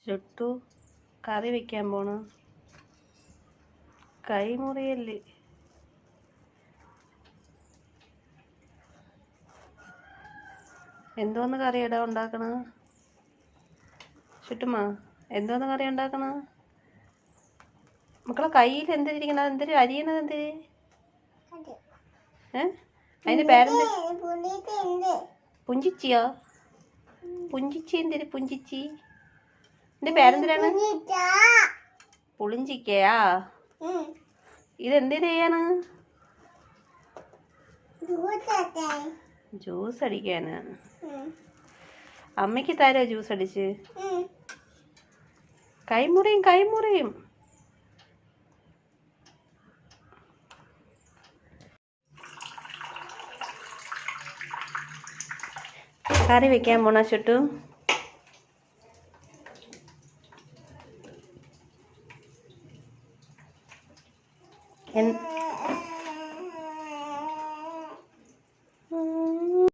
ചുട്ടു കറി വെക്കാൻ പോണു. കൈമുറിയല്ലേ. എന്തോന്ന് കറിയടാ ഉണ്ടാക്കണ? ചുട്ടുമാ എന്തോന്ന് കറി ഉണ്ടാക്കണ? മക്കളെ കയ്യിൽ എന്തിരിക്കണ? എന്തൊരു അരിയണത് എന്തിര്? അതിന്റെ പേരെന്ത്? പുഞ്ചിച്ചിയോ? പുഞ്ചിച്ചി എന്തിര്? പുഞ്ചിച്ചി എന്റെ പേരെന്തിനാണ്? പുളിഞ്ചിക്കയാ? ഇതെന്തിനു ചെയ്യാണ്? ജ്യൂസ് അടിക്കാനാ? അമ്മയ്ക്ക് തരാ ജ്യൂസ് അടിച്ച്. കൈമുറിയും കൈമുറിയും. കറി വെക്കാൻ പോണ ചുട്ടു.